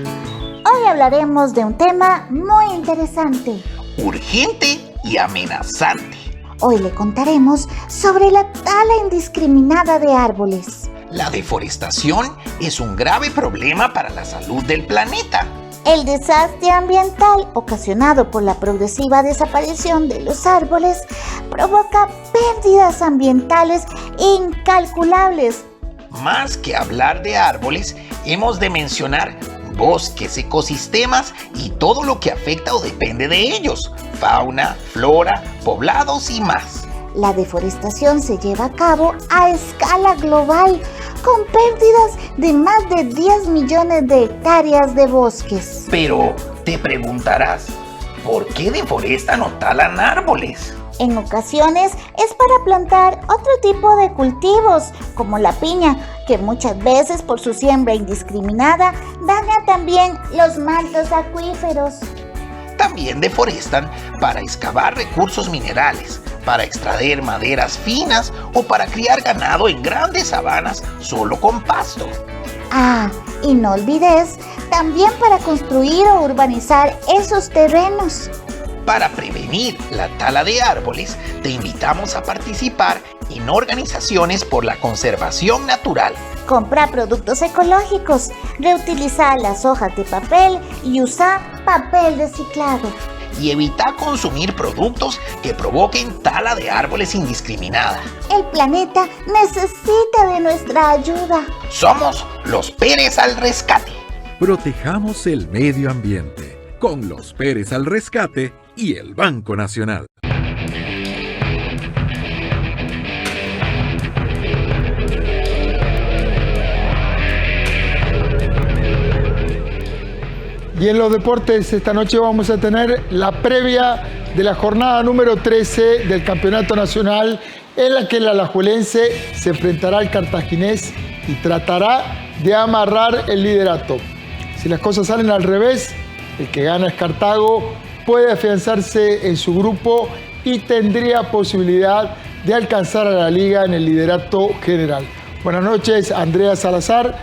Hoy hablaremos de un tema muy interesante, urgente y amenazante. Hoy le contaremos sobre la tala indiscriminada de árboles. La deforestación es un grave problema para la salud del planeta. El desastre ambiental ocasionado por la progresiva desaparición de los árboles provoca pérdidas ambientales incalculables. Más que hablar de árboles, hemos de mencionar bosques, ecosistemas y todo lo que afecta o depende de ellos, fauna, flora, poblados y más. La deforestación se lleva a cabo a escala global, con pérdidas de más de 10 millones de hectáreas de bosques. Pero te preguntarás, ¿por qué deforestan o talan árboles? En ocasiones es para plantar otro tipo de cultivos, como la piña, que muchas veces por su siembra indiscriminada daña también los mantos acuíferos. También deforestan para excavar recursos minerales, para extraer maderas finas o para criar ganado en grandes sabanas solo con pasto. Ah, y no olvides, también para construir o urbanizar esos terrenos. Para prevenir la tala de árboles, te invitamos a participar en organizaciones por la conservación natural. Compra productos ecológicos, reutiliza las hojas de papel y usa papel reciclado. Y evita consumir productos que provoquen tala de árboles indiscriminada. El planeta necesita de nuestra ayuda. Somos los Pérez al Rescate. Protejamos el medio ambiente con los Pérez al Rescate y el Banco Nacional. Y en los deportes esta noche vamos a tener la previa de la jornada número 13 del Campeonato Nacional, en la que el alajuelense se enfrentará al cartaginés y tratará de amarrar el liderato. Si las cosas salen al revés, el que gana es Cartago, puede afianzarse en su grupo y tendría posibilidad de alcanzar a la liga en el liderato general. Buenas noches, Andrea Salazar.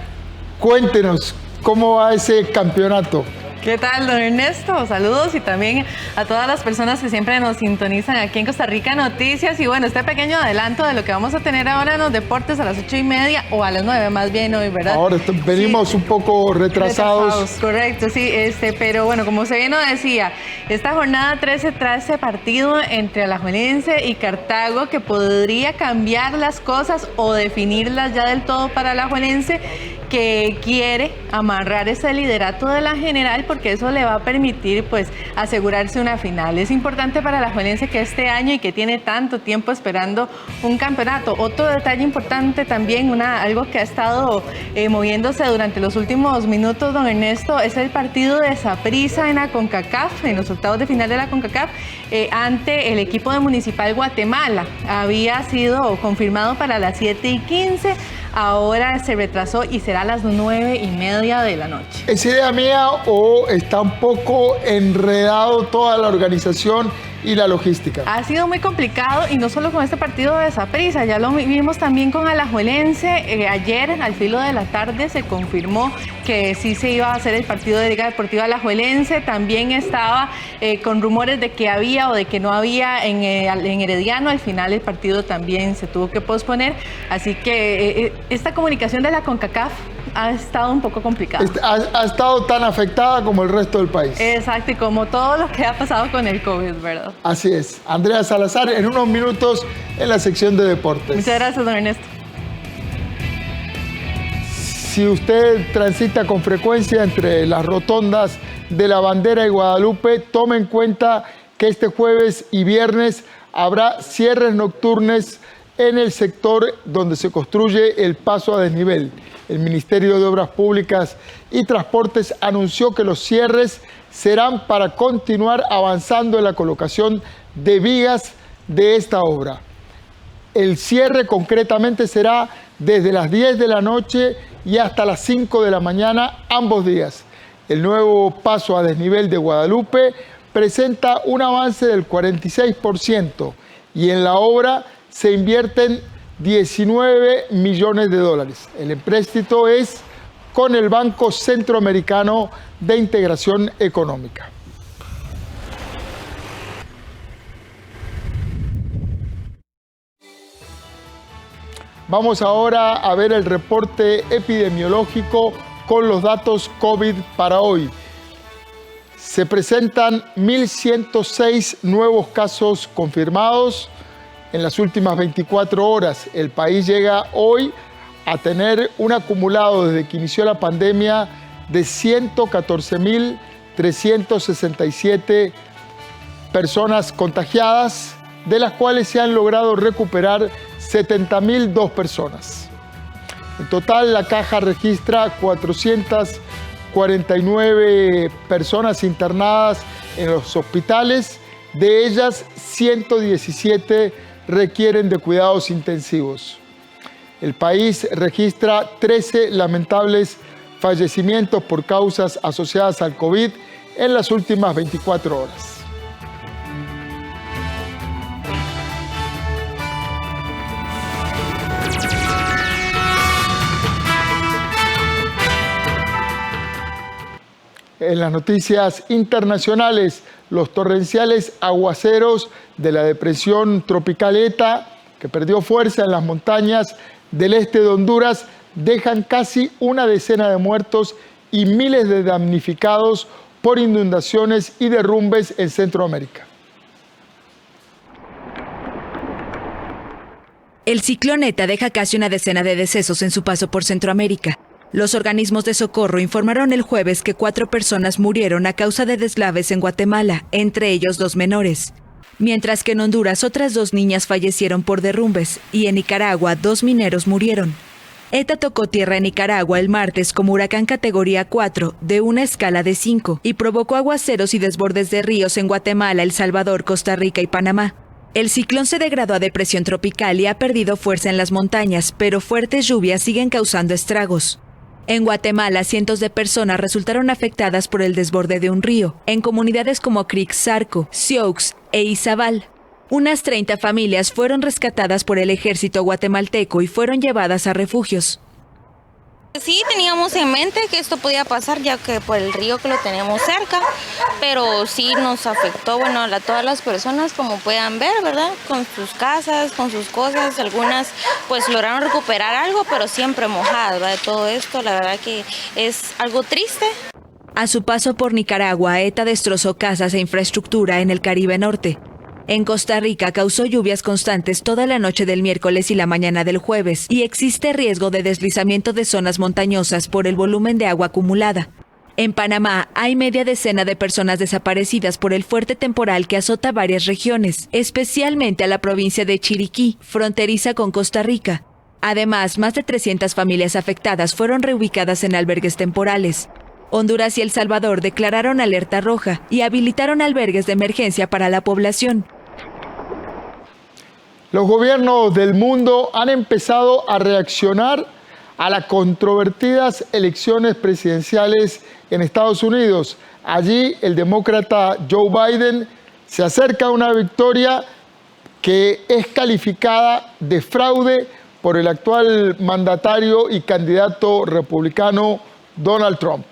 Cuéntenos cómo va ese campeonato. ¿Qué tal, don Ernesto? Saludos y también a todas las personas que siempre nos sintonizan aquí en Costa Rica Noticias. Y bueno, este pequeño adelanto de lo que vamos a tener ahora en los deportes a las 8:30 o a las 9 más bien hoy, ¿verdad? Ahora venimos un poco retrasados. Correcto, sí, pero bueno, como usted bien nos decía, esta jornada 13 trae ese partido entre Alajuelense y Cartago que podría cambiar las cosas o definirlas ya del todo para Alajuelense, que quiere amarrar ese liderato de la general porque eso le va a permitir pues asegurarse una final. Es importante para la Alajuelense que este año y que tiene tanto tiempo esperando un campeonato. Otro detalle importante también, algo que ha estado moviéndose durante los últimos minutos, don Ernesto, es el partido de Saprissa en la CONCACAF, en los octavos de final de la CONCACAF, ante el equipo de Municipal Guatemala. Había sido confirmado para las 7:15, ahora se retrasó y será a las 9:30 de la noche. ¿Es idea mía o está un poco enredado toda la organización y la logística? Ha sido muy complicado y no solo con este partido de Saprissa, ya lo vimos también con Alajuelense. Ayer al filo de la tarde se confirmó que sí se iba a hacer el partido de Liga Deportiva Alajuelense. También estaba con rumores de que había o de que no había en Herediano. Al final el partido también se tuvo que posponer, así que esta comunicación de la CONCACAF ha estado un poco complicada. Ha estado tan afectada como el resto del país. Exacto, y como todo lo que ha pasado con el COVID, ¿verdad? Así es. Andrea Salazar, en unos minutos en la sección de deportes. Muchas gracias, don Ernesto. Si usted transita con frecuencia entre las rotondas de La Bandera y Guadalupe, tome en cuenta que este jueves y viernes habrá cierres nocturnos en el sector donde se construye el paso a desnivel. El Ministerio de Obras Públicas y Transportes anunció que los cierres serán para continuar avanzando en la colocación de vigas de esta obra. El cierre concretamente será desde las 10 de la noche y hasta las 5 de la mañana ambos días. El nuevo paso a desnivel de Guadalupe presenta un avance del 46% y en la obra se invierten 19 millones de dólares. El empréstito es con el Banco Centroamericano de Integración Económica. Vamos ahora a ver el reporte epidemiológico con los datos COVID para hoy. Se presentan 1.106 nuevos casos confirmados en las últimas 24 horas. El país llega hoy a tener un acumulado desde que inició la pandemia de 114.367 personas contagiadas, de las cuales se han logrado recuperar 70.002 personas. En total, la caja registra 449 personas internadas en los hospitales, de ellas 117 requieren de cuidados intensivos. El país registra 13 lamentables fallecimientos por causas asociadas al COVID en las últimas 24 horas. En las noticias internacionales, los torrenciales aguaceros de la depresión tropical ETA, que perdió fuerza en las montañas del este de Honduras, dejan casi una decena de muertos y miles de damnificados por inundaciones y derrumbes en Centroamérica. El ciclón ETA deja casi una decena de decesos en su paso por Centroamérica. Los organismos de socorro informaron el jueves que 4 personas murieron a causa de deslaves en Guatemala, entre ellos 2 menores. Mientras que en Honduras otras 2 niñas fallecieron por derrumbes y en Nicaragua 2 mineros murieron. ETA tocó tierra en Nicaragua el martes como huracán categoría 4 de una escala de 5 y provocó aguaceros y desbordes de ríos en Guatemala, El Salvador, Costa Rica y Panamá. El ciclón se degradó a depresión tropical y ha perdido fuerza en las montañas, pero fuertes lluvias siguen causando estragos. En Guatemala, cientos de personas resultaron afectadas por el desborde de un río, en comunidades como Crixarco, Sioux e Izabal. Unas 30 familias fueron rescatadas por el ejército guatemalteco y fueron llevadas a refugios. Sí, teníamos en mente que esto podía pasar ya que por el río que lo tenemos cerca, pero sí nos afectó, bueno, a todas las personas como puedan ver, ¿verdad? Con sus casas, con sus cosas, algunas pues lograron recuperar algo, pero siempre mojadas, ¿verdad? De todo esto, la verdad que es algo triste. A su paso por Nicaragua, ETA destrozó casas e infraestructura en el Caribe Norte. En Costa Rica causó lluvias constantes toda la noche del miércoles y la mañana del jueves, y existe riesgo de deslizamiento de zonas montañosas por el volumen de agua acumulada. En Panamá hay media decena de personas desaparecidas por el fuerte temporal que azota varias regiones, especialmente a la provincia de Chiriquí, fronteriza con Costa Rica. Además, más de 300 familias afectadas fueron reubicadas en albergues temporales. Honduras y El Salvador declararon alerta roja y habilitaron albergues de emergencia para la población. Los gobiernos del mundo han empezado a reaccionar a las controvertidas elecciones presidenciales en Estados Unidos. Allí el demócrata Joe Biden se acerca a una victoria que es calificada de fraude por el actual mandatario y candidato republicano Donald Trump.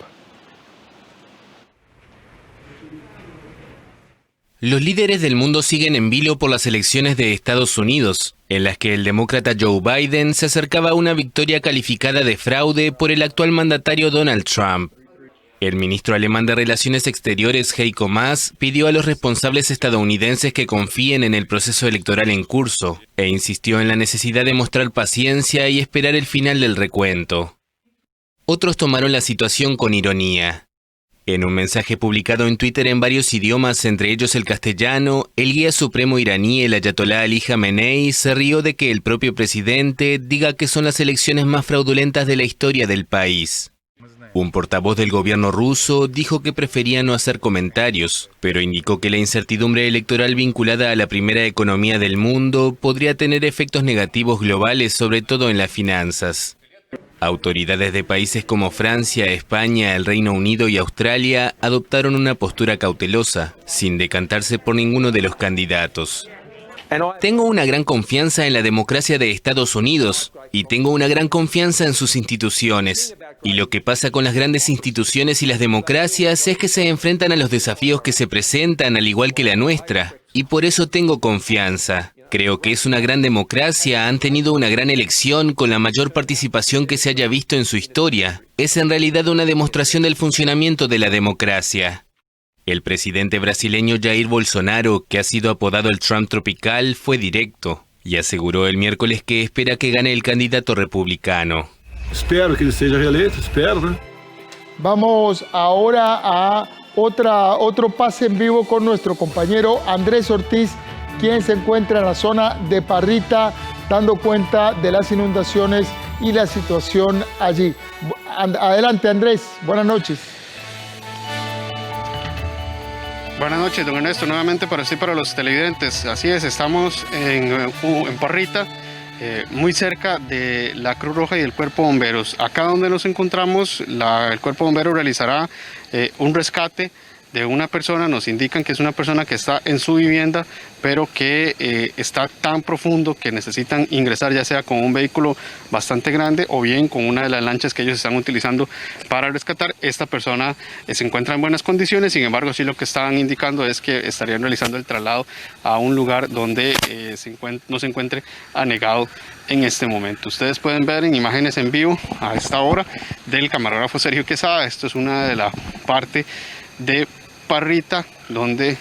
Los líderes del mundo siguen en vilo por las elecciones de Estados Unidos, en las que el demócrata Joe Biden se acercaba a una victoria calificada de fraude por el actual mandatario Donald Trump. El ministro alemán de Relaciones Exteriores, Heiko Maas, pidió a los responsables estadounidenses que confíen en el proceso electoral en curso, e insistió en la necesidad de mostrar paciencia y esperar el final del recuento. Otros tomaron la situación con ironía. En un mensaje publicado en Twitter en varios idiomas, entre ellos el castellano, el guía supremo iraní, el ayatolá Ali Khamenei, se rió de que el propio presidente diga que son las elecciones más fraudulentas de la historia del país. Un portavoz del gobierno ruso dijo que prefería no hacer comentarios, pero indicó que la incertidumbre electoral vinculada a la primera economía del mundo podría tener efectos negativos globales, sobre todo en las finanzas. Autoridades de países como Francia, España, el Reino Unido y Australia adoptaron una postura cautelosa, sin decantarse por ninguno de los candidatos. Tengo una gran confianza en la democracia de Estados Unidos y tengo una gran confianza en sus instituciones. Y lo que pasa con las grandes instituciones y las democracias es que se enfrentan a los desafíos que se presentan al igual que la nuestra. Y por eso tengo confianza. Creo que es una gran democracia, han tenido una gran elección con la mayor participación que se haya visto en su historia. Es en realidad una demostración del funcionamiento de la democracia. El presidente brasileño Jair Bolsonaro, que ha sido apodado el Trump tropical, fue directo y aseguró el miércoles que espera que gane el candidato republicano. Espero que él sea reelecto, espero, ¿no? Vamos ahora a otro pase en vivo con nuestro compañero Andrés Ortiz, quien se encuentra en la zona de Parrita, dando cuenta de las inundaciones y la situación allí. Adelante, Andrés, buenas noches. Buenas noches, don Ernesto, nuevamente para los televidentes. Así es, estamos en Parrita, muy cerca de la Cruz Roja y el Cuerpo de Bomberos. Acá donde nos encontramos, el Cuerpo de Bomberos realizará un rescate de una persona. Nos indican que es una persona que está en su vivienda, pero que está tan profundo que necesitan ingresar ya sea con un vehículo bastante grande o bien con una de las lanchas que ellos están utilizando para rescatar. Esta persona se encuentra en buenas condiciones, sin embargo sí lo que estaban indicando es que estarían realizando el traslado a un lugar donde no se encuentre anegado en este momento. Ustedes pueden ver en imágenes en vivo a esta hora del camarógrafo Sergio Quesada. Esto es una de la parte de Parrita, donde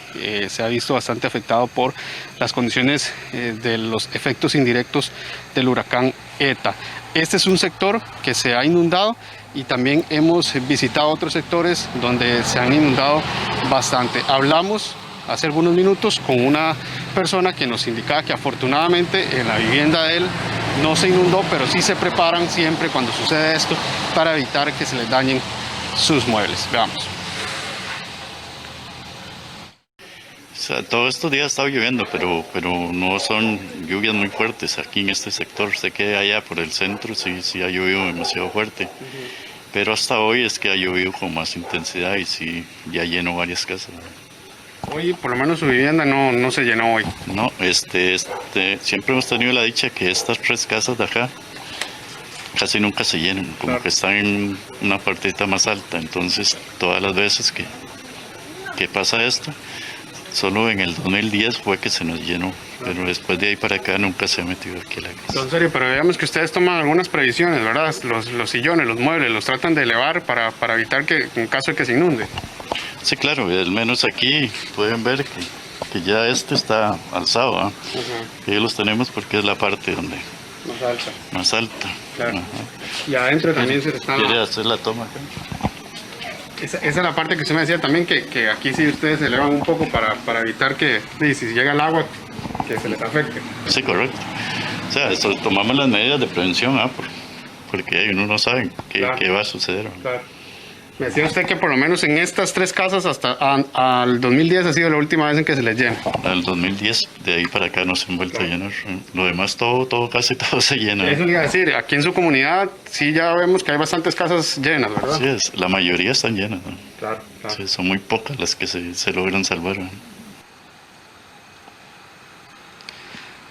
se ha visto bastante afectado por las condiciones de los efectos indirectos del huracán ETA. Este es un sector que se ha inundado y también hemos visitado otros sectores donde se han inundado bastante. Hablamos hace algunos minutos con una persona que nos indicaba que afortunadamente en la vivienda de él no se inundó, pero sí se preparan siempre cuando sucede esto para evitar que se les dañen sus muebles. Veamos. O sea, todos estos días ha estado lloviendo, pero no son lluvias muy fuertes aquí en este sector. Sé que allá por el centro sí ha llovido demasiado fuerte, pero hasta hoy es que ha llovido con más intensidad y sí ya llenó varias casas. Hoy por lo menos su vivienda no se llenó hoy. No, siempre hemos tenido la dicha que estas 3 casas de acá casi nunca se llenan, como que están en una partita más alta. Entonces todas las veces que pasa esto, solo en el 2010 fue que se nos llenó, pero después de ahí para acá nunca se ha metido aquí a la casa. En serio, pero veamos que ustedes toman algunas previsiones, ¿verdad? Los sillones, los muebles, los tratan de elevar para evitar que en caso de que se inunde. Sí, claro, al menos aquí pueden ver que ya está alzado, ¿eh? Y los tenemos porque es la parte donde más alta. Claro. Y adentro también se está... ¿Quiere hacer la toma acá? Esa es la parte que usted me decía también, que aquí sí ustedes se elevan un poco para evitar que, si llega el agua, que se les afecte. Sí, correcto. O sea, tomamos las medidas de prevención, porque uno no sabe qué va a suceder. Claro. Me decía usted que por lo menos en estas 3 casas hasta al 2010 ha sido la última vez en que se les llena. Al 2010, de ahí para acá no se han vuelto a llenar. Lo demás casi todo se llena. Eso le iba a decir, aquí en su comunidad sí ya vemos que hay bastantes casas llenas, ¿verdad? Sí, la mayoría están llenas, ¿no? Claro. Sí, son muy pocas las que se logran salvar, ¿no?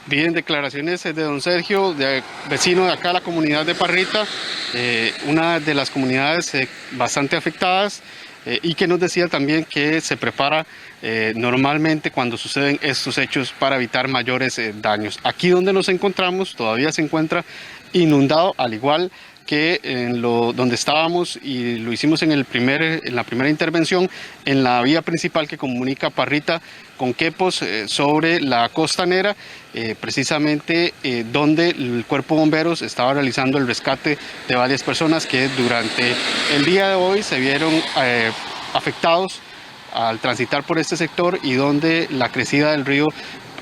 Bien, declaraciones de don Sergio, vecino de acá, la comunidad de Parrita, una de las comunidades bastante afectadas, y que nos decía también que se prepara normalmente cuando suceden estos hechos para evitar mayores daños. Aquí donde nos encontramos todavía se encuentra inundado, al igual que donde estábamos, y lo hicimos en la primera intervención, en la vía principal que comunica Parrita con Quepos sobre la costanera, precisamente donde el Cuerpo de Bomberos estaba realizando el rescate de varias personas que durante el día de hoy se vieron afectados al transitar por este sector y donde la crecida del río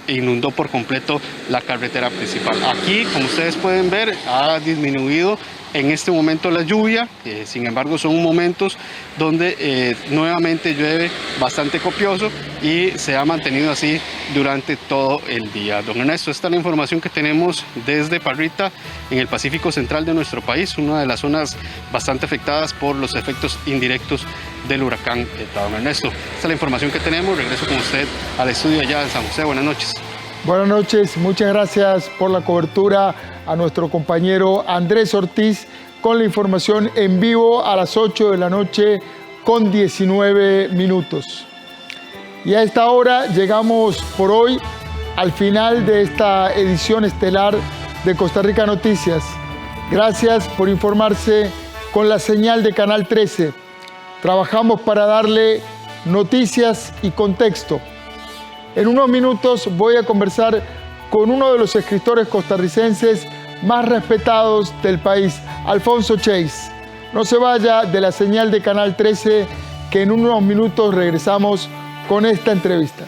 inundó por completo la carretera principal. Aquí, como ustedes pueden ver, ha disminuido en este momento la lluvia, sin embargo son momentos donde nuevamente llueve bastante copioso y se ha mantenido así durante todo el día. Don Ernesto, esta es la información que tenemos desde Parrita, en el Pacífico Central de nuestro país, una de las zonas bastante afectadas por los efectos indirectos del huracán ETA. Don Ernesto, esta es la información que tenemos. Regreso con usted al estudio allá en San José. Buenas noches. Buenas noches, muchas gracias por la cobertura a nuestro compañero Andrés Ortiz con la información en vivo a las 8 de la noche con 19 minutos. Y a esta hora llegamos por hoy al final de esta edición estelar de Costa Rica Noticias. Gracias por informarse con la señal de Canal 13. Trabajamos para darle noticias y contexto. En unos minutos voy a conversar con uno de los escritores costarricenses más respetados del país, Alfonso Chase. No se vaya de la señal de Canal 13, que en unos minutos regresamos con esta entrevista.